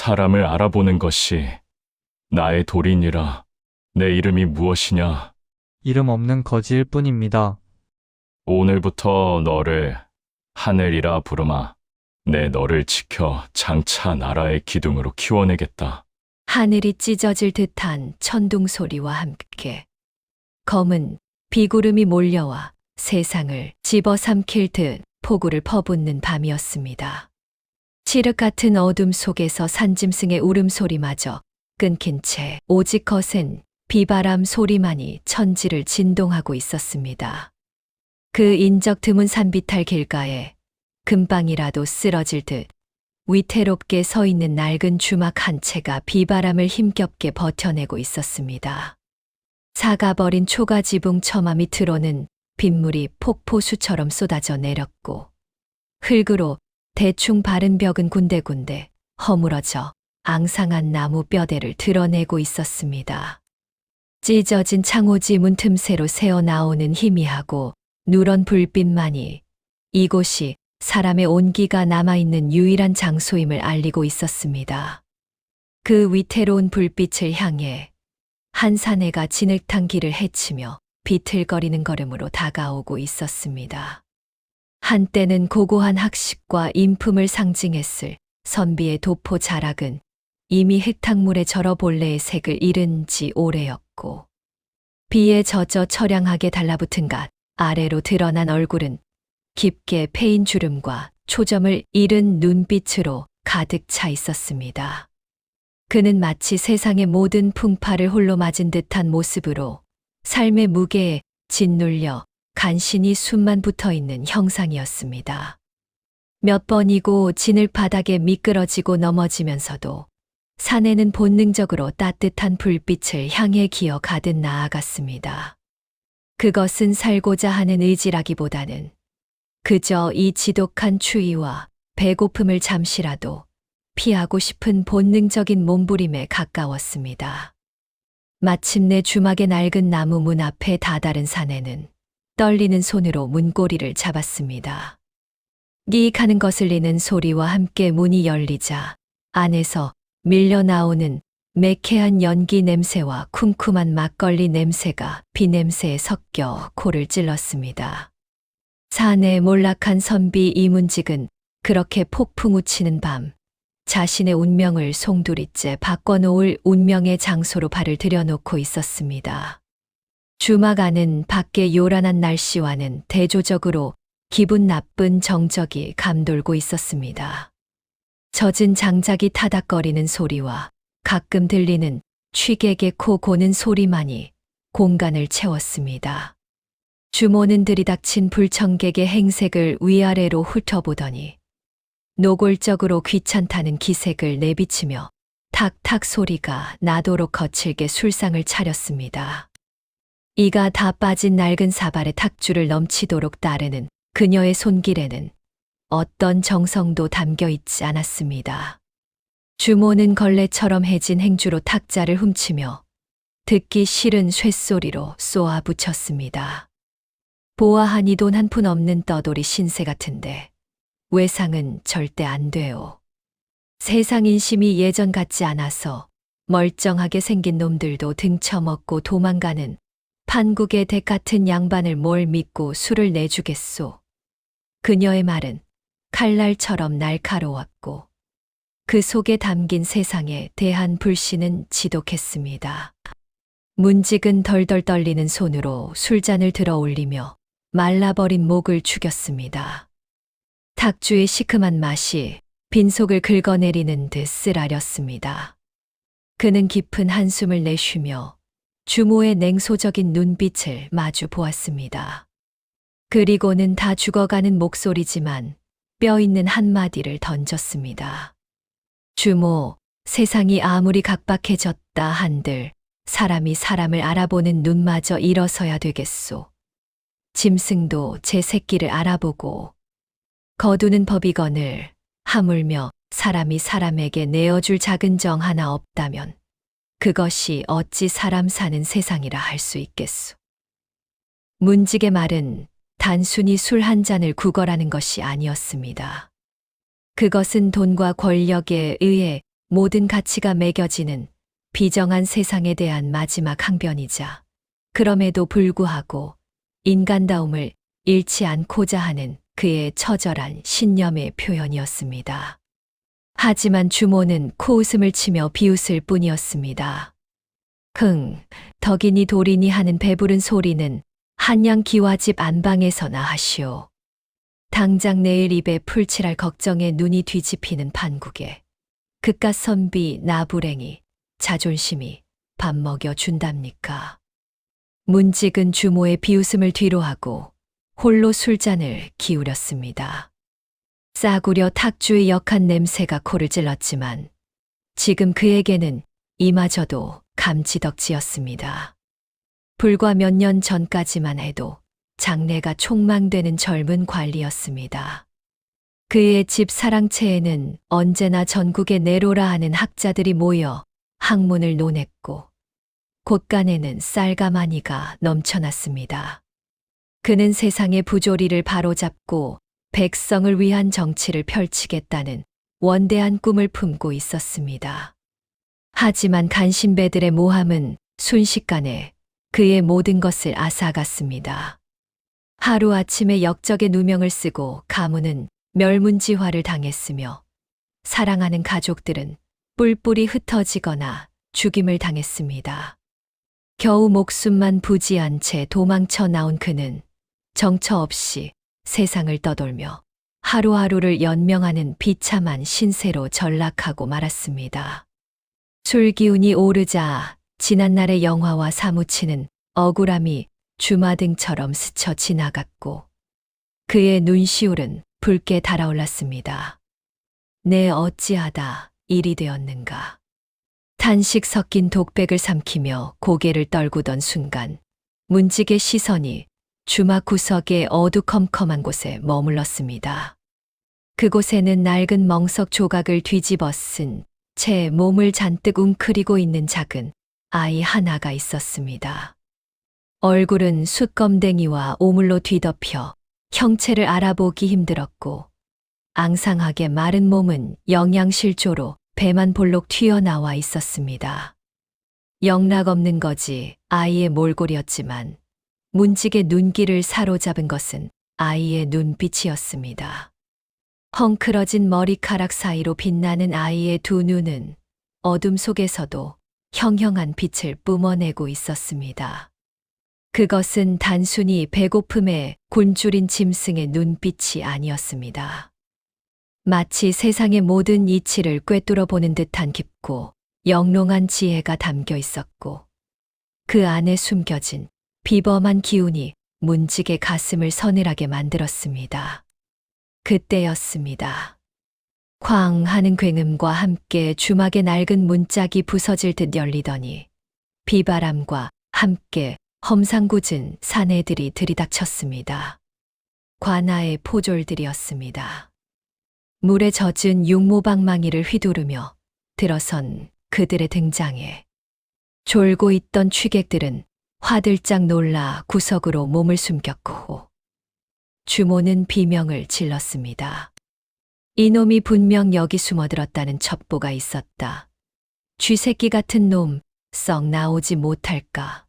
사람을 알아보는 것이 나의 도리니라. 내 이름이 무엇이냐? 이름 없는 거지일 뿐입니다. 오늘부터 너를 하늘이라 부르마. 내 너를 지켜 장차 나라의 기둥으로 키워내겠다. 하늘이 찢어질 듯한 천둥 소리와 함께 검은 비구름이 몰려와 세상을 집어삼킬 듯 폭우를 퍼붓는 밤이었습니다. 칠흑 같은 어둠 속에서 산짐승의 울음소리마저 끊긴 채 오직 거센 비바람 소리만이 천지를 진동하고 있었습니다. 그 인적 드문 산비탈 길가에 금방이라도 쓰러질 듯 위태롭게 서 있는 낡은 주막 한 채가 비바람을 힘겹게 버텨내고 있었습니다. 사가버린 초가지붕 처마 밑으로는 빗물이 폭포수처럼 쏟아져 내렸고 흙으로 대충 바른 벽은 군데군데 허물어져 앙상한 나무 뼈대를 드러내고 있었습니다. 찢어진 창호지 문 틈새로 새어나오는 희미하고 누런 불빛만이 이곳이 사람의 온기가 남아있는 유일한 장소임을 알리고 있었습니다. 그 위태로운 불빛을 향해 한 사내가 진흙탕 길을 헤치며 비틀거리는 걸음으로 다가오고 있었습니다. 한때는 고고한 학식과 인품을 상징했을 선비의 도포 자락은 이미 흙탕물에 절어 본래의 색을 잃은 지 오래였고 비에 젖어 처량하게 달라붙은 갓 아래로 드러난 얼굴은 깊게 패인 주름과 초점을 잃은 눈빛으로 가득 차 있었습니다. 그는 마치 세상의 모든 풍파를 홀로 맞은 듯한 모습으로 삶의 무게에 짓눌려 간신히 숨만 붙어 있는 형상이었습니다. 몇 번이고 진흙 바닥에 미끄러지고 넘어지면서도 사내는 본능적으로 따뜻한 불빛을 향해 기어 가듯 나아갔습니다. 그것은 살고자 하는 의지라기보다는 그저 이 지독한 추위와 배고픔을 잠시라도 피하고 싶은 본능적인 몸부림에 가까웠습니다. 마침내 주막의 낡은 나무 문 앞에 다다른 사내는 떨리는 손으로 문고리를 잡았습니다. 끼익 하는 거슬리는 소리와 함께 문이 열리자 안에서 밀려나오는 매캐한 연기 냄새와 쿰쿰한 막걸리 냄새가 비냄새에 섞여 코를 찔렀습니다. 사내 몰락한 선비 이문직은 그렇게 폭풍 우치는 밤 자신의 운명을 송두리째 바꿔놓을 운명의 장소로 발을 들여놓고 있었습니다. 주막 안은 밖의 요란한 날씨와는 대조적으로 기분 나쁜 정적이 감돌고 있었습니다. 젖은 장작이 타닥거리는 소리와 가끔 들리는 취객의 코 고는 소리만이 공간을 채웠습니다. 주모는 들이닥친 불청객의 행색을 위아래로 훑어보더니 노골적으로 귀찮다는 기색을 내비치며 탁탁 소리가 나도록 거칠게 술상을 차렸습니다. 이가 다 빠진 낡은 사발에 탁주를 넘치도록 따르는 그녀의 손길에는 어떤 정성도 담겨 있지 않았습니다. 주모는 걸레처럼 해진 행주로 탁자를 훔치며 듣기 싫은 쇳소리로 쏘아붙였습니다. 보아하니 돈 한 푼 없는 떠돌이 신세 같은데 외상은 절대 안 돼요. 세상 인심이 예전 같지 않아서 멀쩡하게 생긴 놈들도 등쳐먹고 도망가는 판국의 댁 같은 양반을 뭘 믿고 술을 내주겠소. 그녀의 말은 칼날처럼 날카로웠고 그 속에 담긴 세상에 대한 불신은 지독했습니다. 문직은 덜덜 떨리는 손으로 술잔을 들어 올리며 말라버린 목을 죽였습니다. 탁주의 시큼한 맛이 빈속을 긁어내리는 듯 쓰라렸습니다. 그는 깊은 한숨을 내쉬며 주모의 냉소적인 눈빛을 마주 보았습니다. 그리고는 다 죽어가는 목소리지만 뼈 있는 한마디를 던졌습니다. 주모, 세상이 아무리 각박해졌다 한들 사람이 사람을 알아보는 눈마저 일어서야 되겠소. 짐승도 제 새끼를 알아보고 거두는 법이거늘 하물며 사람이 사람에게 내어줄 작은 정 하나 없다면 그것이 어찌 사람 사는 세상이라 할 수 있겠소. 문직의 말은 단순히 술 한 잔을 구걸하는 것이 아니었습니다. 그것은 돈과 권력에 의해 모든 가치가 매겨지는 비정한 세상에 대한 마지막 항변이자 그럼에도 불구하고 인간다움을 잃지 않고자 하는 그의 처절한 신념의 표현이었습니다. 하지만 주모는 코웃음을 치며 비웃을 뿐이었습니다. 덕이니 도리니 하는 배부른 소리는 한양 기와집 안방에서나 하시오. 당장 내일 입에 풀칠할 걱정에 눈이 뒤집히는 판국에 그깟 선비 나불행이 자존심이 밥 먹여 준답니까? 문직은 주모의 비웃음을 뒤로하고 홀로 술잔을 기울였습니다. 싸구려 탁주의 역한 냄새가 코를 찔렀지만 지금 그에게는 이마저도 감지덕지였습니다. 불과 몇 년 전까지만 해도 장래가 촉망되는 젊은 관리였습니다. 그의 집 사랑채에는 언제나 전국의 내로라 하는 학자들이 모여 학문을 논했고 곳간에는 쌀가마니가 넘쳐났습니다. 그는 세상의 부조리를 바로잡고 백성을 위한 정치를 펼치겠다는 원대한 꿈을 품고 있었습니다. 하지만 간신배들의 모함은 순식간에 그의 모든 것을 앗아갔습니다. 하루아침에 역적의 누명을 쓰고 가문은 멸문지화를 당했으며 사랑하는 가족들은 뿔뿔이 흩어지거나 죽임을 당했습니다. 겨우 목숨만 부지한 채 도망쳐 나온 그는 정처 없이 세상을 떠돌며 하루하루를 연명하는 비참한 신세로 전락하고 말았습니다. 술기운이 오르자 지난날의 영화와 사무치는 억울함이 주마등처럼 스쳐 지나갔고 그의 눈시울은 붉게 달아올랐습니다. 내 어찌하다 일이 되었는가. 탄식 섞인 독백을 삼키며 고개를 떨구던 순간 문직의 시선이 주막 구석의 어두컴컴한 곳에 머물렀습니다. 그곳에는 낡은 멍석 조각을 뒤집어 쓴 채 몸을 잔뜩 웅크리고 있는 작은 아이 하나가 있었습니다. 얼굴은 숯검댕이와 오물로 뒤덮여 형체를 알아보기 힘들었고 앙상하게 마른 몸은 영양실조로 배만 볼록 튀어나와 있었습니다. 영락없는 거지 아이의 몰골이었지만 문직의 눈길을 사로잡은 것은 아이의 눈빛이었습니다. 헝클어진 머리카락 사이로 빛나는 아이의 두 눈은 어둠 속에서도 형형한 빛을 뿜어내고 있었습니다. 그것은 단순히 배고픔에 곤줄인 짐승의 눈빛이 아니었습니다. 마치 세상의 모든 이치를 꿰뚫어 보는 듯한 깊고 영롱한 지혜가 담겨 있었고 그 안에 숨겨진 비범한 기운이 문직의 가슴을 서늘하게 만들었습니다. 그때였습니다. 쾅 하는 굉음과 함께 주막의 낡은 문짝이 부서질 듯 열리더니 비바람과 함께 험상궂은 사내들이 들이닥쳤습니다. 관아의 포졸들이었습니다. 물에 젖은 육모방망이를 휘두르며 들어선 그들의 등장에 졸고 있던 취객들은 화들짝 놀라 구석으로 몸을 숨겼고 주모는 비명을 질렀습니다. 이놈이 분명 여기 숨어들었다는 첩보가 있었다. 쥐새끼 같은 놈 썩 나오지 못할까.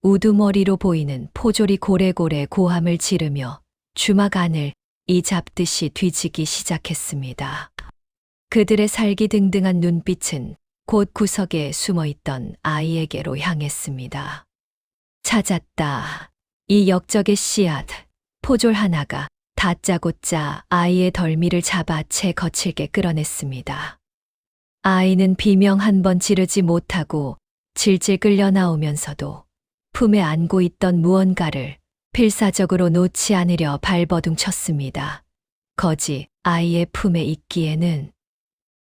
우두머리로 보이는 포졸이 고래고래 고함을 지르며 주막 안을 이 잡듯이 뒤지기 시작했습니다. 그들의 살기등등한 눈빛은 곳 구석에 숨어있던 아이에게로 향했습니다. 찾았다. 이 역적의 씨앗. 포졸 하나가 다짜고짜 아이의 덜미를 잡아 채 거칠게 끌어냈습니다. 아이는 비명 한 번 지르지 못하고 질질 끌려 나오면서도 품에 안고 있던 무언가를 필사적으로 놓지 않으려 발버둥 쳤습니다. 거지 아이의 품에 있기에는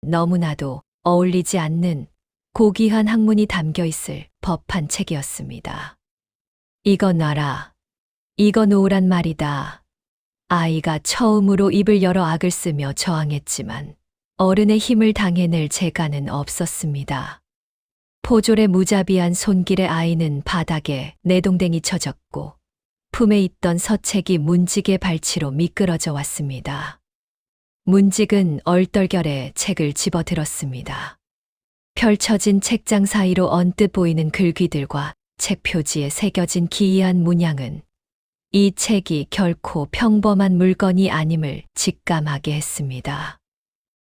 너무나도 어울리지 않는 고귀한 학문이 담겨 있을 법한 책이었습니다. 이거 놔라. 이거 놓으란 말이다. 아이가 처음으로 입을 열어 악을 쓰며 저항했지만 어른의 힘을 당해낼 재간은 없었습니다. 포졸의 무자비한 손길에 아이는 바닥에 내동댕이 쳐졌고 품에 있던 서책이 문직의 발치로 미끄러져 왔습니다. 문직은 얼떨결에 책을 집어들었습니다. 펼쳐진 책장 사이로 언뜻 보이는 글귀들과 책 표지에 새겨진 기이한 문양은 이 책이 결코 평범한 물건이 아님을 직감하게 했습니다.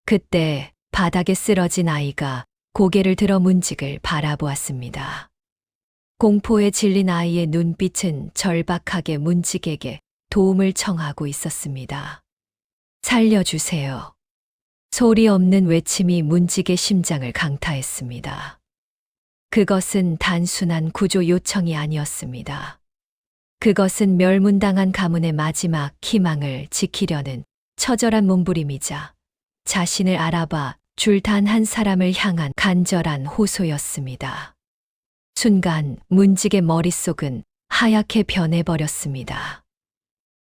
그때 바닥에 쓰러진 아이가 고개를 들어 문직을 바라보았습니다. 공포에 질린 아이의 눈빛은 절박하게 문직에게 도움을 청하고 있었습니다. 살려주세요. 소리 없는 외침이 문직의 심장을 강타했습니다. 그것은 단순한 구조 요청이 아니었습니다. 그것은 멸문당한 가문의 마지막 희망을 지키려는 처절한 몸부림이자 자신을 알아봐 줄 단 한 사람을 향한 간절한 호소였습니다. 순간 문직의 머릿속은 하얗게 변해버렸습니다.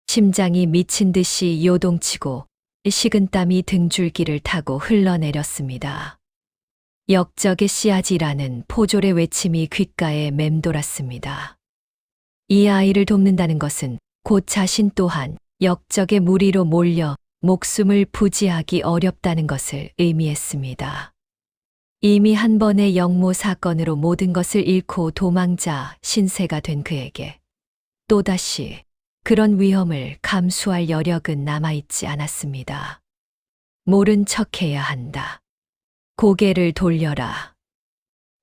심장이 미친 듯이 요동치고 식은땀이 등줄기를 타고 흘러내렸습니다. 역적의 씨앗이라는 포졸의 외침이 귓가에 맴돌았습니다. 이 아이를 돕는다는 것은 곧 자신 또한 역적의 무리로 몰려 목숨을 부지하기 어렵다는 것을 의미했습니다. 이미 한 번의 영모 사건으로 모든 것을 잃고 도망자 신세가 된 그에게 또다시 그런 위험을 감수할 여력은 남아있지 않았습니다. 모른 척해야 한다. 고개를 돌려라.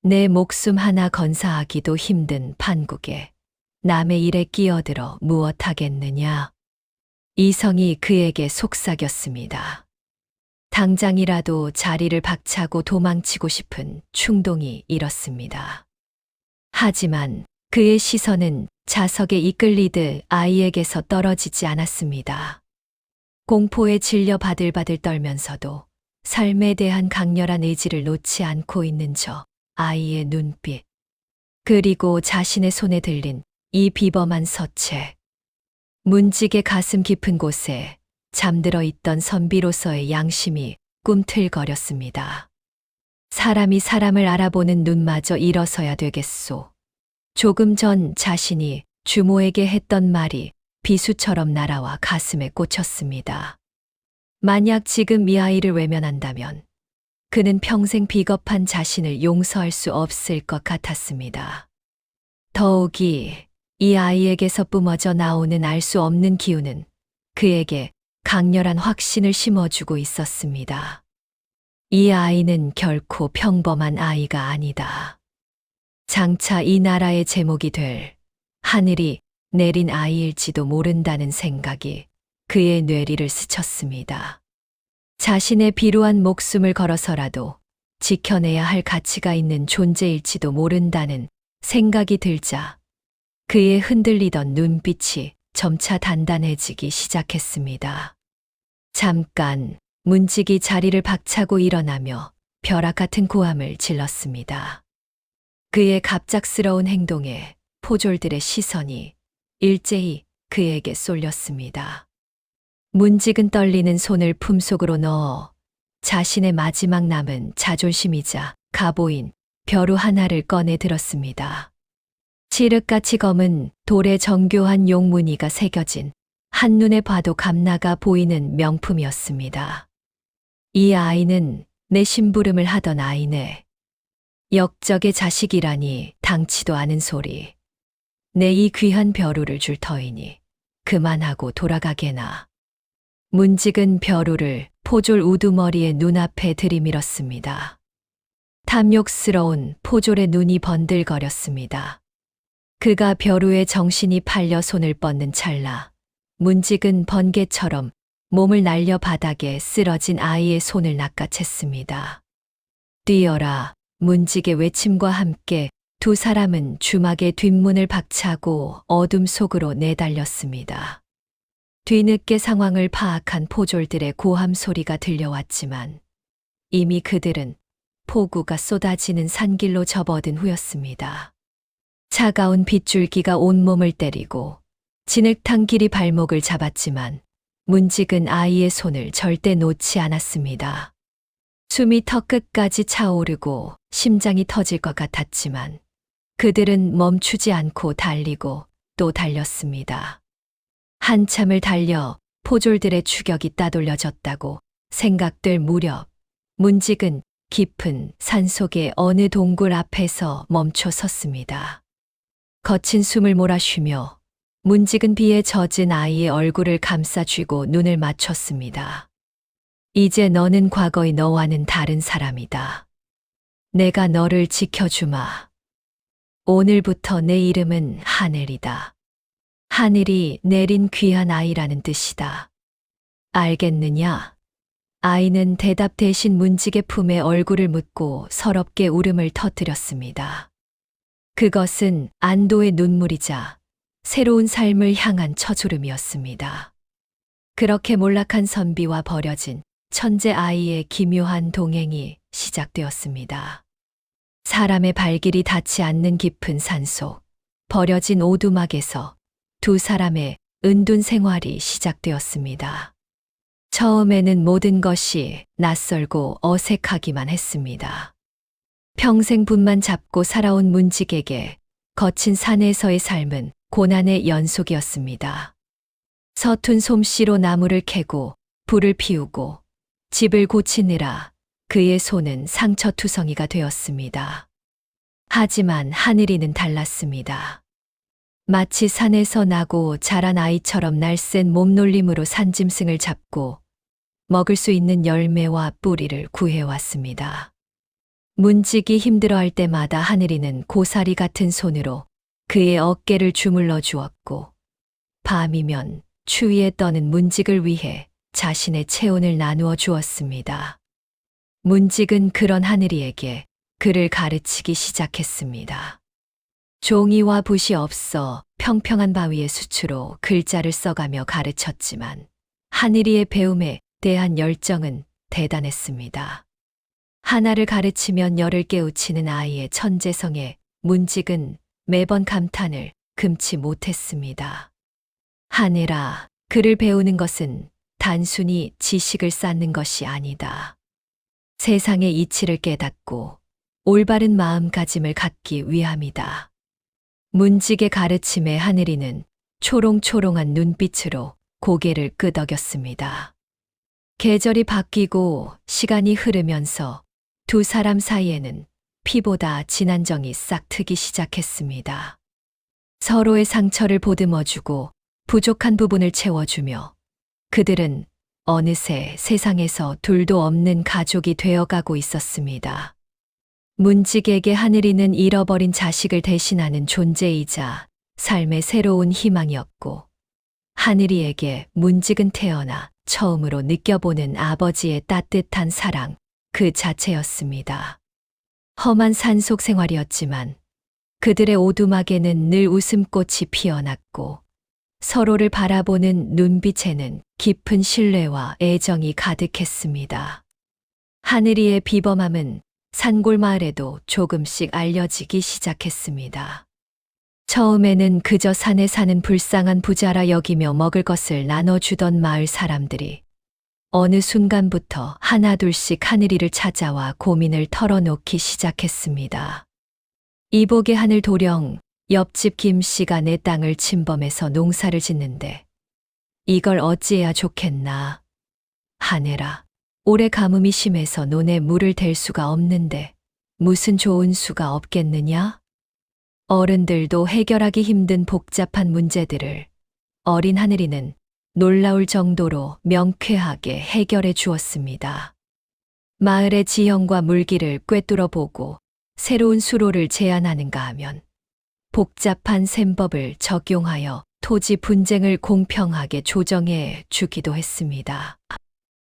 내 목숨 하나 건사하기도 힘든 판국에 남의 일에 끼어들어 무엇하겠느냐. 이성이 그에게 속삭였습니다. 당장이라도 자리를 박차고 도망치고 싶은 충동이 일었습니다. 하지만 그의 시선은 자석에 이끌리듯 아이에게서 떨어지지 않았습니다. 공포에 질려 바들바들 떨면서도 삶에 대한 강렬한 의지를 놓지 않고 있는 저 아이의 눈빛, 그리고 자신의 손에 들린 이 비범한 서체. 문직의 가슴 깊은 곳에 잠들어 있던 선비로서의 양심이 꿈틀거렸습니다. 사람이 사람을 알아보는 눈마저 일어서야 되겠소. 조금 전 자신이 주모에게 했던 말이 비수처럼 날아와 가슴에 꽂혔습니다. 만약 지금 이 아이를 외면한다면 그는 평생 비겁한 자신을 용서할 수 없을 것 같았습니다. 더욱이 이 아이에게서 뿜어져 나오는 알 수 없는 기운은 그에게 강렬한 확신을 심어주고 있었습니다. 이 아이는 결코 평범한 아이가 아니다. 장차 이 나라의 제목이 될 하늘이 내린 아이일지도 모른다는 생각이 그의 뇌리를 스쳤습니다. 자신의 비루한 목숨을 걸어서라도 지켜내야 할 가치가 있는 존재일지도 모른다는 생각이 들자 그의 흔들리던 눈빛이 점차 단단해지기 시작했습니다. 잠깐 문직이 자리를 박차고 일어나며 벼락 같은 고함을 질렀습니다. 그의 갑작스러운 행동에 포졸들의 시선이 일제히 그에게 쏠렸습니다. 문직은 떨리는 손을 품속으로 넣어 자신의 마지막 남은 자존심이자 가보인 벼루 하나를 꺼내 들었습니다. 칠흑같이 검은 돌에 정교한 용무늬가 새겨진 한눈에 봐도 감나가 보이는 명품이었습니다. 이 아이는 내 심부름을 하던 아이네. 역적의 자식이라니 당치도 않은 소리. 내 이 귀한 벼루를 줄 터이니 그만하고 돌아가게나. 문직은 벼루를 포졸 우두머리의 눈앞에 들이밀었습니다. 탐욕스러운 포졸의 눈이 번들거렸습니다. 그가 벼루에 정신이 팔려 손을 뻗는 찰나 문직은 번개처럼 몸을 날려 바닥에 쓰러진 아이의 손을 낚아챘습니다. 뛰어라. 문직의 외침과 함께 두 사람은 주막의 뒷문을 박차고 어둠 속으로 내달렸습니다. 뒤늦게 상황을 파악한 포졸들의 고함 소리가 들려왔지만 이미 그들은 폭우가 쏟아지는 산길로 접어든 후였습니다. 차가운 빗줄기가 온몸을 때리고 진흙탕 길이 발목을 잡았지만 문직은 아이의 손을 절대 놓지 않았습니다. 숨이 턱끝까지 차오르고 심장이 터질 것 같았지만 그들은 멈추지 않고 달리고 또 달렸습니다. 한참을 달려 포졸들의 추격이 따돌려졌다고 생각될 무렵 문직은 깊은 산속의 어느 동굴 앞에서 멈춰 섰습니다. 거친 숨을 몰아쉬며 문직은 비에 젖은 아이의 얼굴을 감싸쥐고 눈을 맞췄습니다. 이제 너는 과거의 너와는 다른 사람이다. 내가 너를 지켜주마. 오늘부터 내 이름은 하늘이다. 하늘이 내린 귀한 아이라는 뜻이다. 알겠느냐? 아이는 대답 대신 문직의 품에 얼굴을 묻고 서럽게 울음을 터뜨렸습니다. 그것은 안도의 눈물이자 새로운 삶을 향한 처주름이었습니다. 그렇게 몰락한 선비와 버려진 천재 아이의 기묘한 동행이 시작되었습니다. 사람의 발길이 닿지 않는 깊은 산속, 버려진 오두막에서 두 사람의 은둔 생활이 시작되었습니다. 처음에는 모든 것이 낯설고 어색하기만 했습니다. 평생 분만 잡고 살아온 문직에게 거친 산에서의 삶은 고난의 연속이었습니다. 서툰 솜씨로 나무를 캐고 불을 피우고 집을 고치느라 그의 손은 상처투성이가 되었습니다. 하지만 하늘이는 달랐습니다. 마치 산에서 나고 자란 아이처럼 날쌘 몸놀림으로 산짐승을 잡고 먹을 수 있는 열매와 뿌리를 구해왔습니다. 문직이 힘들어할 때마다 하늘이는 고사리 같은 손으로 그의 어깨를 주물러 주었고 밤이면 추위에 떠는 문직을 위해 자신의 체온을 나누어 주었습니다. 문직은 그런 하늘이에게 글을 가르치기 시작했습니다. 종이와 붓이 없어 평평한 바위의 수추로 글자를 써가며 가르쳤지만 하늘이의 배움에 대한 열정은 대단했습니다. 하나를 가르치면 열을 깨우치는 아이의 천재성에 문직은 매번 감탄을 금치 못했습니다. 하늘아, 글을 배우는 것은 단순히 지식을 쌓는 것이 아니다. 세상의 이치를 깨닫고 올바른 마음가짐을 갖기 위함이다. 문직의 가르침에 하늘이는 초롱초롱한 눈빛으로 고개를 끄덕였습니다. 계절이 바뀌고 시간이 흐르면서 두 사람 사이에는 피보다 진한 정이 싹트기 시작했습니다. 서로의 상처를 보듬어주고 부족한 부분을 채워주며 그들은 어느새 세상에서 둘도 없는 가족이 되어가고 있었습니다. 문직에게 하늘이는 잃어버린 자식을 대신하는 존재이자 삶의 새로운 희망이었고, 하늘이에게 문직은 태어나 처음으로 느껴보는 아버지의 따뜻한 사랑 그 자체였습니다. 험한 산속 생활이었지만 그들의 오두막에는 늘 웃음꽃이 피어났고 서로를 바라보는 눈빛에는 깊은 신뢰와 애정이 가득했습니다. 하늘이의 비범함은 산골 마을에도 조금씩 알려지기 시작했습니다. 처음에는 그저 산에 사는 불쌍한 부자라 여기며 먹을 것을 나눠주던 마을 사람들이 어느 순간부터 하나둘씩 하늘이를 찾아와 고민을 털어놓기 시작했습니다. 이복의 하늘 도령, 옆집 김 씨가 내 땅을 침범해서 농사를 짓는데 이걸 어찌해야 좋겠나. 하늘아, 올해 가뭄이 심해서 논에 물을 댈 수가 없는데 무슨 좋은 수가 없겠느냐? 어른들도 해결하기 힘든 복잡한 문제들을 어린 하늘이는 놀라울 정도로 명쾌하게 해결해 주었습니다. 마을의 지형과 물기를 꿰뚫어 보고 새로운 수로를 제안하는가 하면 복잡한 셈법을 적용하여 토지 분쟁을 공평하게 조정해 주기도 했습니다.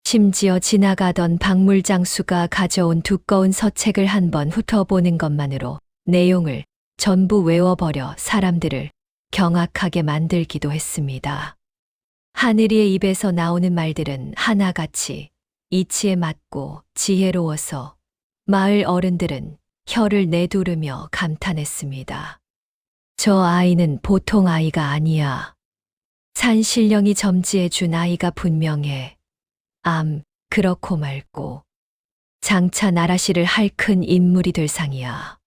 심지어 지나가던 박물장수가 가져온 두꺼운 서책을 한번 훑어보는 것만으로 내용을 전부 외워버려 사람들을 경악하게 만들기도 했습니다. 하늘이의 입에서 나오는 말들은 하나같이 이치에 맞고 지혜로워서 마을 어른들은 혀를 내두르며 감탄했습니다. 저 아이는 보통 아이가 아니야. 산신령이 점지해 준 아이가 분명해. 그렇고 말고 장차 나라시를 할 큰 인물이 될 상이야.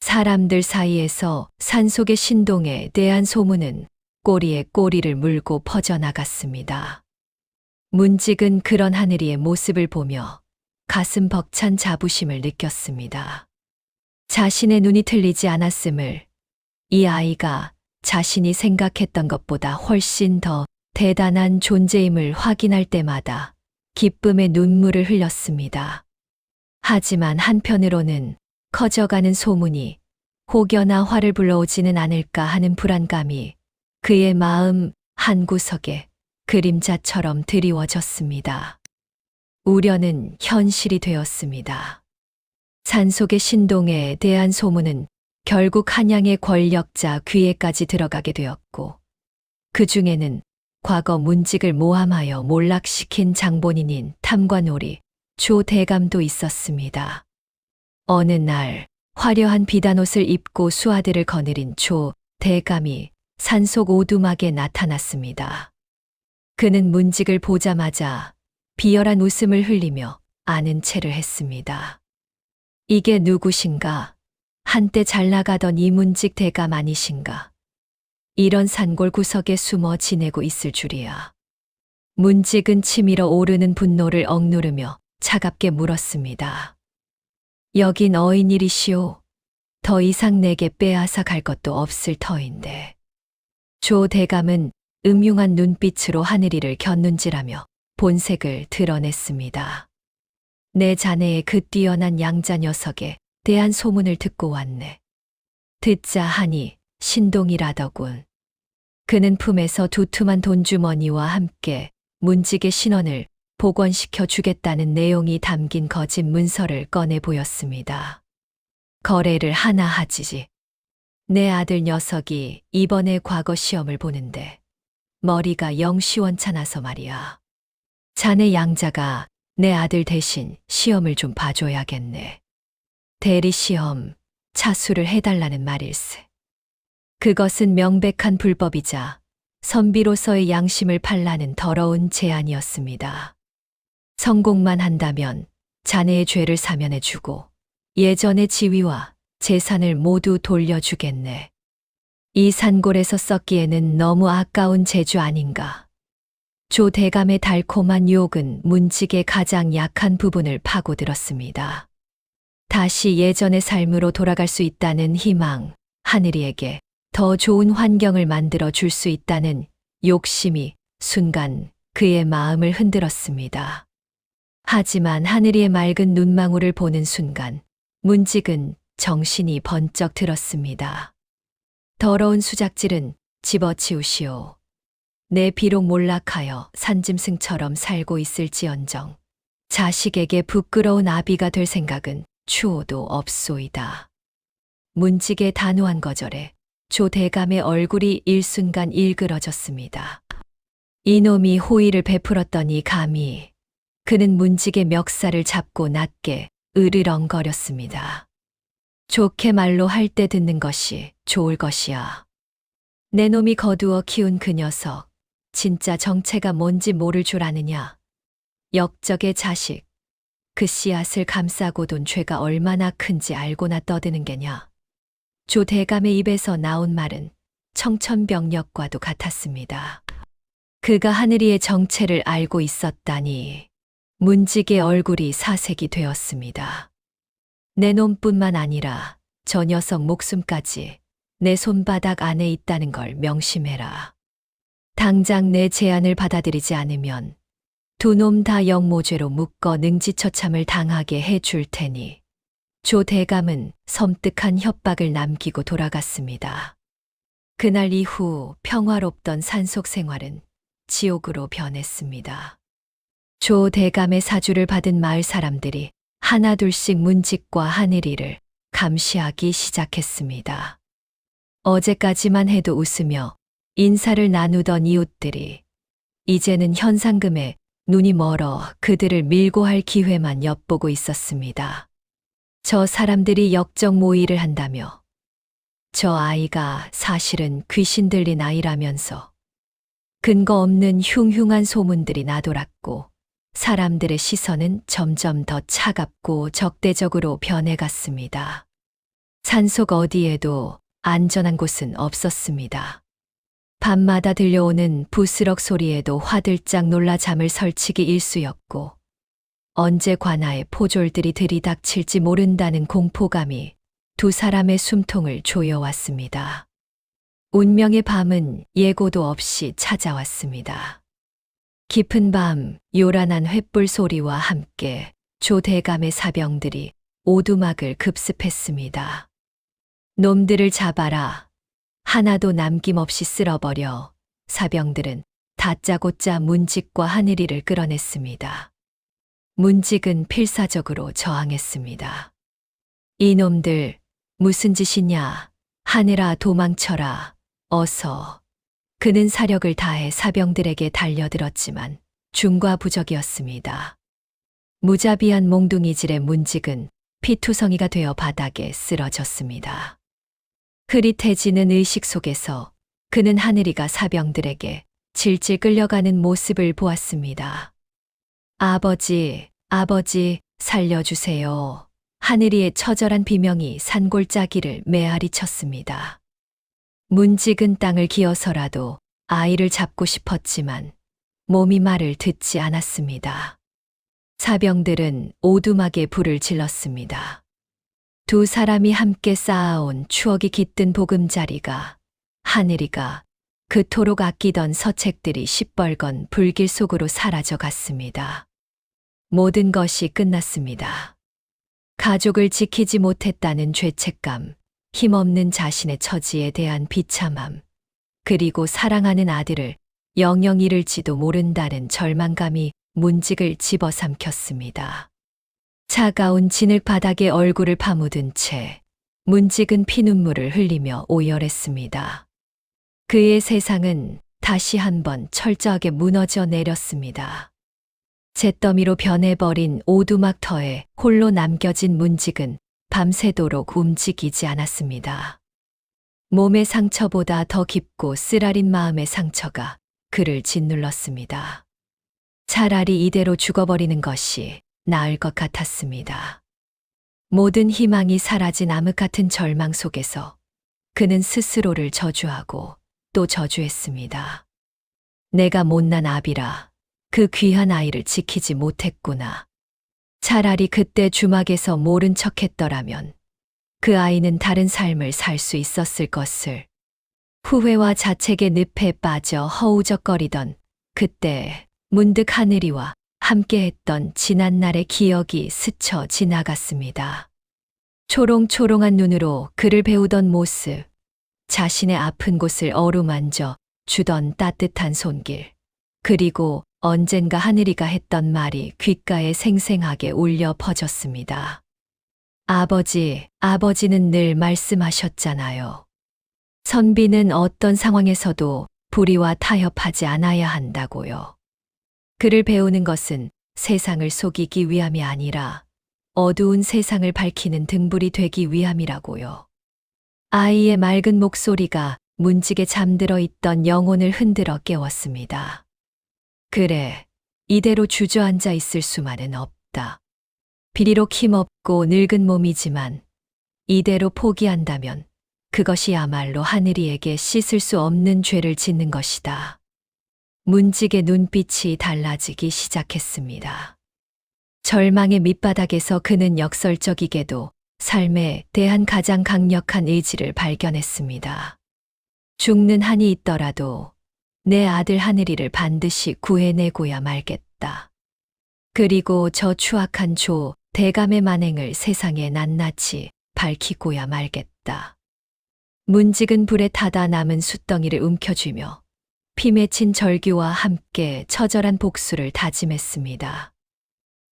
사람들 사이에서 산속의 신동에 대한 소문은 꼬리에 꼬리를 물고 퍼져나갔습니다. 문직은 그런 하늘이의 모습을 보며 가슴 벅찬 자부심을 느꼈습니다. 자신의 눈이 틀리지 않았음을, 이 아이가 자신이 생각했던 것보다 훨씬 더 대단한 존재임을 확인할 때마다 기쁨의 눈물을 흘렸습니다. 하지만 한편으로는 커져가는 소문이 혹여나 화를 불러오지는 않을까 하는 불안감이 그의 마음 한구석에 그림자처럼 드리워졌습니다. 우려는 현실이 되었습니다. 산속의 신동에 대한 소문은 결국 한양의 권력자 귀에까지 들어가게 되었고, 그 중에는 과거 문직을 모함하여 몰락시킨 장본인인 탐관오리 조 대감도 있었습니다. 어느 날 화려한 비단옷을 입고 수하들을 거느린 조 대감이 산속 오두막에 나타났습니다. 그는 문직을 보자마자 비열한 웃음을 흘리며 아는 체를 했습니다. 이게 누구신가? 한때 잘 나가던 이문직 대감 아니신가? 이런 산골 구석에 숨어 지내고 있을 줄이야. 문직은 치밀어 오르는 분노를 억누르며 차갑게 물었습니다. 여긴 어인일이시오. 더 이상 내게 빼앗아 갈 것도 없을 터인데. 조 대감은 음흉한 눈빛으로 하늘이를 곁눈질하며 본색을 드러냈습니다. 내 자네의 그 뛰어난 양자 녀석에 대한 소문을 듣고 왔네. 듣자 하니 신동이라더군. 그는 품에서 두툼한 돈주머니와 함께 문직의 신원을 복원시켜 주겠다는 내용이 담긴 거짓 문서를 꺼내 보였습니다. 거래를 하나 하지. 내 아들 녀석이 이번에 과거 시험을 보는데 머리가 영 시원찮아서 말이야. 자네 양자가 내 아들 대신 시험을 좀 봐줘야겠네. 대리시험, 차수를 해달라는 말일세. 그것은 명백한 불법이자 선비로서의 양심을 팔라는 더러운 제안이었습니다. 성공만 한다면 자네의 죄를 사면해주고 예전의 지위와 재산을 모두 돌려주겠네. 이 산골에서 썩기에는 너무 아까운 재주 아닌가. 조 대감의 달콤한 유혹은 문직의 가장 약한 부분을 파고들었습니다. 다시 예전의 삶으로 돌아갈 수 있다는 희망, 하늘이에게 더 좋은 환경을 만들어 줄 수 있다는 욕심이 순간 그의 마음을 흔들었습니다. 하지만 하늘이의 맑은 눈망울을 보는 순간 문직은 정신이 번쩍 들었습니다. 더러운 수작질은 집어치우시오. 내 비록 몰락하여 산짐승처럼 살고 있을지언정 자식에게 부끄러운 아비가 될 생각은 추호도 없소이다. 문직의 단호한 거절에 조 대감의 얼굴이 일순간 일그러졌습니다. 이놈이 호의를 베풀었더니 감히. 그는 문직의 멱살을 잡고 낮게 으르렁거렸습니다. 좋게 말로 할 때 듣는 것이 좋을 것이야. 내 놈이 거두어 키운 그 녀석, 진짜 정체가 뭔지 모를 줄 아느냐. 역적의 자식, 그 씨앗을 감싸고 돈 죄가 얼마나 큰지 알고나 떠드는 게냐. 조 대감의 입에서 나온 말은 청천벽력과도 같았습니다. 그가 하늘이의 정체를 알고 있었다니. 문직의 얼굴이 사색이 되었습니다. 내 놈뿐만 아니라 저 녀석 목숨까지 내 손바닥 안에 있다는 걸 명심해라. 당장 내 제안을 받아들이지 않으면 두 놈 다 영모죄로 묶어 능지처참을 당하게 해줄 테니. 조 대감은 섬뜩한 협박을 남기고 돌아갔습니다. 그날 이후 평화롭던 산속 생활은 지옥으로 변했습니다. 조 대감의 사주를 받은 마을 사람들이 하나둘씩 문직과 하늘이를 감시하기 시작했습니다. 어제까지만 해도 웃으며 인사를 나누던 이웃들이 이제는 현상금에 눈이 멀어 그들을 밀고 할 기회만 엿보고 있었습니다. 저 사람들이 역적 모의를 한다며 저 아이가 사실은 귀신 들린 아이라면서 근거 없는 흉흉한 소문들이 나돌았고 사람들의 시선은 점점 더 차갑고 적대적으로 변해갔습니다. 산속 어디에도 안전한 곳은 없었습니다. 밤마다 들려오는 부스럭 소리에도 화들짝 놀라 잠을 설치기 일쑤였고 언제 관아의 포졸들이 들이닥칠지 모른다는 공포감이 두 사람의 숨통을 조여왔습니다. 운명의 밤은 예고도 없이 찾아왔습니다. 깊은 밤 요란한 횃불 소리와 함께 조대감의 사병들이 오두막을 급습했습니다. 놈들을 잡아라. 하나도 남김없이 쓸어버려. 사병들은 다짜고짜 문직과 하늘이를 끌어냈습니다. 문직은 필사적으로 저항했습니다. 이놈들 무슨 짓이냐. 하늘아 도망쳐라. 어서. 그는 사력을 다해 사병들에게 달려들었지만 중과부적이었습니다. 무자비한 몽둥이질의 문직은 피투성이가 되어 바닥에 쓰러졌습니다. 흐릿해지는 의식 속에서 그는 하늘이가 사병들에게 질질 끌려가는 모습을 보았습니다. 아버지, 아버지, 살려주세요. 하늘이의 처절한 비명이 산골짜기를 메아리 쳤습니다. 문직은 땅을 기어서라도 아이를 잡고 싶었지만 몸이 말을 듣지 않았습니다. 사병들은 오두막에 불을 질렀습니다. 두 사람이 함께 쌓아온 추억이 깃든 보금자리가, 하늘이가 그토록 아끼던 서책들이 시뻘건 불길 속으로 사라져 갔습니다. 모든 것이 끝났습니다. 가족을 지키지 못했다는 죄책감, 힘없는 자신의 처지에 대한 비참함, 그리고 사랑하는 아들을 영영 잃을지도 모른다는 절망감이 문직을 집어삼켰습니다. 차가운 진흙 바닥에 얼굴을 파묻은 채 문직은 피눈물을 흘리며 오열했습니다. 그의 세상은 다시 한번 철저하게 무너져 내렸습니다. 잿더미로 변해버린 오두막 터에 홀로 남겨진 문직은 밤새도록 움직이지 않았습니다. 몸의 상처보다 더 깊고 쓰라린 마음의 상처가 그를 짓눌렀습니다. 차라리 이대로 죽어버리는 것이 나을 것 같았습니다. 모든 희망이 사라진 암흑 같은 절망 속에서 그는 스스로를 저주하고 또 저주했습니다. 내가 못난 아비라. 그 귀한 아이를 지키지 못했구나. 차라리 그때 주막에서 모른 척했더라면 그 아이는 다른 삶을 살 수 있었을 것을. 후회와 자책의 늪에 빠져 허우적거리던 그때 문득 하늘이와 함께했던 지난날의 기억이 스쳐 지나갔습니다. 초롱초롱한 눈으로 그를 배우던 모습, 자신의 아픈 곳을 어루만져 주던 따뜻한 손길, 그리고 언젠가 하늘이가 했던 말이 귓가에 생생하게 울려 퍼졌습니다. 아버지, 아버지는 늘 말씀하셨잖아요. 선비는 어떤 상황에서도 불의와 타협하지 않아야 한다고요. 그를 배우는 것은 세상을 속이기 위함이 아니라 어두운 세상을 밝히는 등불이 되기 위함이라고요. 아이의 맑은 목소리가 문직에 잠들어 있던 영혼을 흔들어 깨웠습니다. 그래, 이대로 주저앉아 있을 수만은 없다. 비리록 힘없고 늙은 몸이지만 이대로 포기한다면 그것이야말로 하늘이에게 씻을 수 없는 죄를 짓는 것이다. 문직의 눈빛이 달라지기 시작했습니다. 절망의 밑바닥에서 그는 역설적이게도 삶에 대한 가장 강력한 의지를 발견했습니다. 죽는 한이 있더라도 내 아들 하늘이를 반드시 구해내고야 말겠다. 그리고 저 추악한 조 대감의 만행을 세상에 낱낱이 밝히고야 말겠다. 문직은 불에 타다 남은 숯덩이를 움켜쥐며 피 맺힌 절규와 함께 처절한 복수를 다짐했습니다.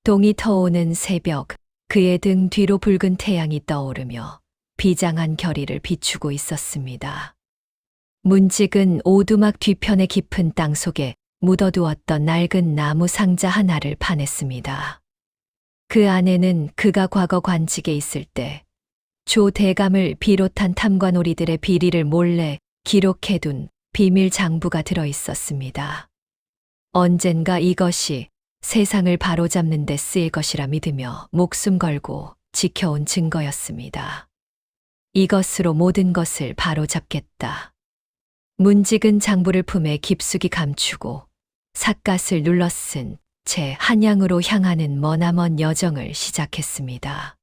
동이 터오는 새벽, 그의 등 뒤로 붉은 태양이 떠오르며 비장한 결의를 비추고 있었습니다. 문직은 오두막 뒤편의 깊은 땅 속에 묻어두었던 낡은 나무 상자 하나를 파냈습니다. 그 안에는 그가 과거 관직에 있을 때 조 대감을 비롯한 탐관오리들의 비리를 몰래 기록해둔 비밀 장부가 들어 있었습니다. 언젠가 이것이 세상을 바로잡는 데 쓰일 것이라 믿으며 목숨 걸고 지켜온 증거였습니다. 이것으로 모든 것을 바로잡겠다. 문직은 장부를 품에 깊숙이 감추고 삿갓을 눌러쓴 채 한양으로 향하는 머나먼 여정을 시작했습니다.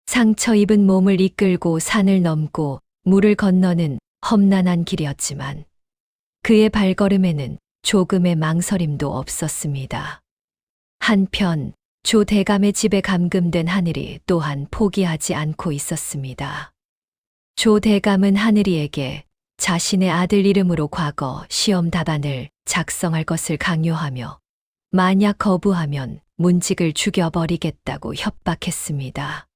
상처 입은 몸을 이끌고 산을 넘고 물을 건너는 험난한 길이었지만 그의 발걸음에는 조금의 망설임도 없었습니다. 한편 조 대감의 집에 감금된 하늘이 또한 포기하지 않고 있었습니다. 조 대감은 하늘이에게 자신의 아들 이름으로 과거 시험 답안을 작성할 것을 강요하며 만약 거부하면 문직을 죽여버리겠다고 협박했습니다.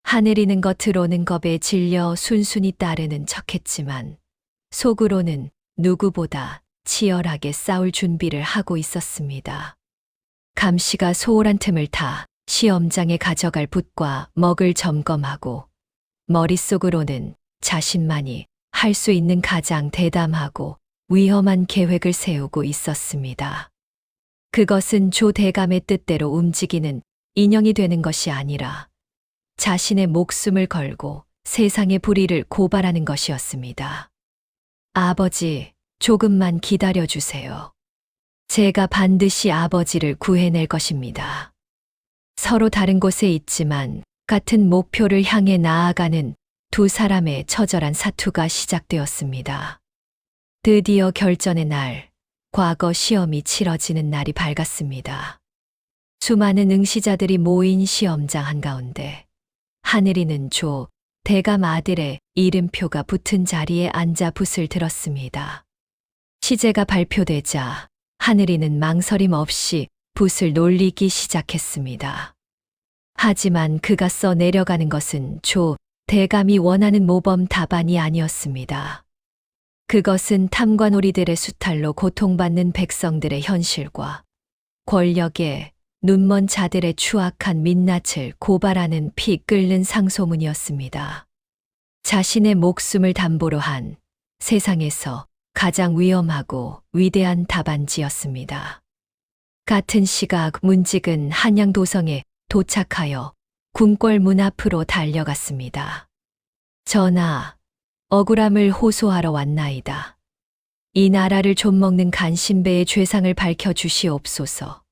하늘이는 겉으로는 겁에 질려 순순히 따르는 척했지만 속으로는 누구보다 치열하게 싸울 준비를 하고 있었습니다. 감시가 소홀한 틈을 타 시험장에 가져갈 붓과 먹을 점검하고 머릿속으로는 자신만이 할 수 있는 가장 대담하고 위험한 계획을 세우고 있었습니다. 그것은 조 대감의 뜻대로 움직이는 인형이 되는 것이 아니라 자신의 목숨을 걸고 세상의 불의를 고발하는 것이었습니다. 아버지, 조금만 기다려 주세요. 제가 반드시 아버지를 구해낼 것입니다. 서로 다른 곳에 있지만 같은 목표를 향해 나아가는 두 사람의 처절한 사투가 시작되었습니다. 드디어 결전의 날, 과거 시험이 치러지는 날이 밝았습니다. 수많은 응시자들이 모인 시험장 한가운데 하늘이는 조 대감 아들의 이름표가 붙은 자리에 앉아 붓을 들었습니다. 시제가 발표되자 하늘이는 망설임 없이 붓을 놀리기 시작했습니다. 하지만 그가 써 내려가는 것은 조 대감이 원하는 모범 답안이 아니었습니다. 그것은 탐관오리들의 수탈로 고통받는 백성들의 현실과 권력의 눈먼 자들의 추악한 민낯을 고발하는 피 끓는 상소문이었습니다. 자신의 목숨을 담보로 한 세상에서 가장 위험하고 위대한 답안지였습니다. 같은 시각 문직은 한양 도성에 도착하여 궁궐 문 앞으로 달려갔습니다. 전하, 억울함을 호소하러 왔나이다. 이 나라를 좀먹는 간신배의 죄상을 밝혀주시옵소서.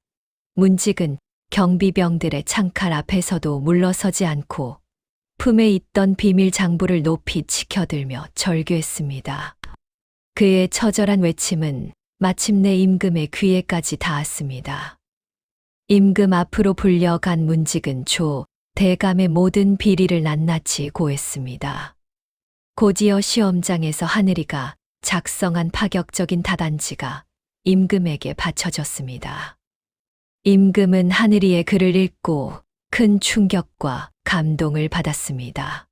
문직은 경비병들의 창칼 앞에서도 물러서지 않고 품에 있던 비밀 장부를 높이 치켜들며 절규했습니다. 그의 처절한 외침은 마침내 임금의 귀에까지 닿았습니다. 임금 앞으로 불려간 문직은 조 대감의 모든 비리를 낱낱이 고했습니다. 곧이어 시험장에서 하늘이가 작성한 파격적인 답안지가 임금에게 바쳐졌습니다. 임금은 하늘이의 글을 읽고 큰 충격과 감동을 받았습니다.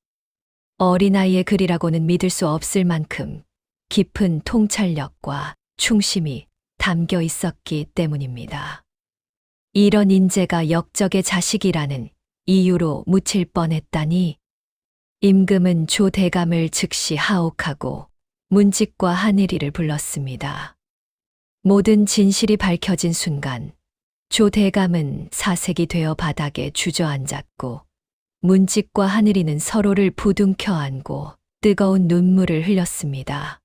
어린아이의 글이라고는 믿을 수 없을 만큼 깊은 통찰력과 충심이 담겨 있었기 때문입니다. 이런 인재가 역적의 자식이라는 이유로 묻힐 뻔했다니 임금은 조 대감을 즉시 하옥하고 문직과 하늘이를 불렀습니다. 모든 진실이 밝혀진 순간 조 대감은 사색이 되어 바닥에 주저앉았고 문직과 하늘이는 서로를 부둥켜 안고 뜨거운 눈물을 흘렸습니다.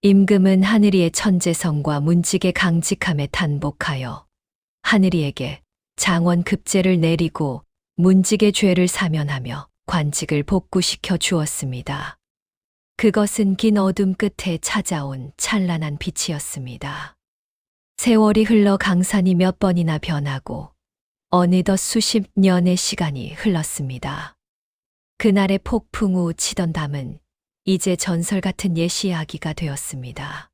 임금은 하늘이의 천재성과 문직의 강직함에 탄복하여 하늘이에게 장원급제를 내리고 문직의 죄를 사면하며 관직을 복구시켜 주었습니다. 그것은 긴 어둠 끝에 찾아온 찬란한 빛이었습니다. 세월이 흘러 강산이 몇 번이나 변하고 어느덧 수십 년의 시간이 흘렀습니다. 그날의 폭풍 후 치던 담은 이제 전설 같은 옛 이야기가 되었습니다.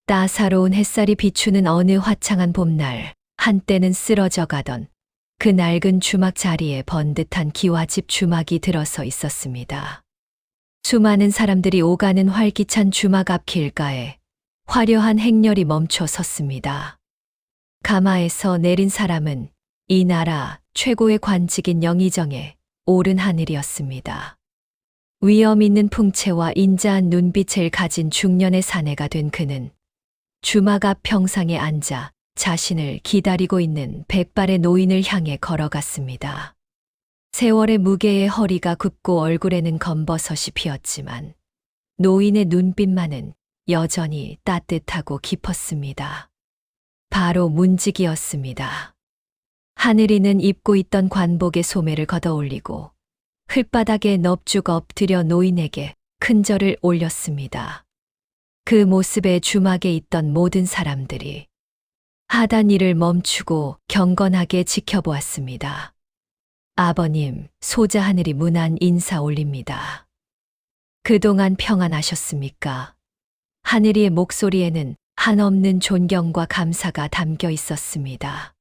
따사로운 햇살이 비추는 어느 화창한 봄날, 한때는 쓰러져 가던 그 낡은 주막 자리에 번듯한 기와집 주막이 들어서 있었습니다. 수많은 사람들이 오가는 활기찬 주막 앞 길가에 화려한 행렬이 멈춰 섰습니다. 가마에서 내린 사람은 이 나라 최고의 관직인 영의정의 오른 하늘이었습니다. 위엄 있는 풍채와 인자한 눈빛을 가진 중년의 사내가 된 그는 주막 앞 평상에 앉아 자신을 기다리고 있는 백발의 노인을 향해 걸어갔습니다. 세월의 무게에 허리가 굽고 얼굴에는 검버섯이 피었지만 노인의 눈빛만은 여전히 따뜻하고 깊었습니다. 바로 문직이었습니다. 하늘이는 입고 있던 관복의 소매를 걷어올리고 흙바닥에 넙죽 엎드려 노인에게 큰 절을 올렸습니다. 그 모습에 주막에 있던 모든 사람들이 하단 일을 멈추고 경건하게 지켜보았습니다. 아버님, 소자 하늘이 문안 인사 올립니다. 그동안 평안하셨습니까? 하늘이의 목소리에는 한없는 존경과 감사가 담겨 있었습니다.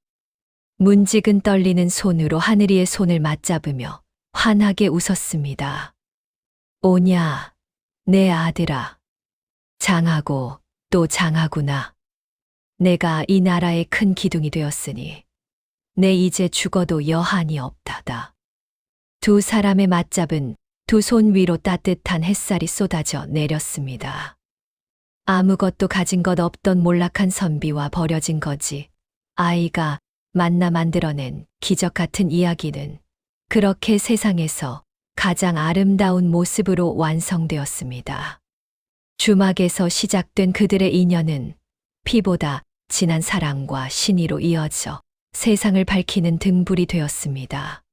문직은 떨리는 손으로 하늘이의 손을 맞잡으며 환하게 웃었습니다. 오냐, 내 아들아. 장하고 또 장하구나. 내가 이 나라의 큰 기둥이 되었으니 내 이제 죽어도 여한이 없다다. 두 사람의 맞잡은 두 손 위로 따뜻한 햇살이 쏟아져 내렸습니다. 아무것도 가진 것 없던 몰락한 선비와 버려진 거지. 아이가 만나 만들어낸 기적 같은 이야기는 그렇게 세상에서 가장 아름다운 모습으로 완성되었습니다. 주막에서 시작된 그들의 인연은 피보다 진한 사랑과 신의로 이어져 세상을 밝히는 등불이 되었습니다.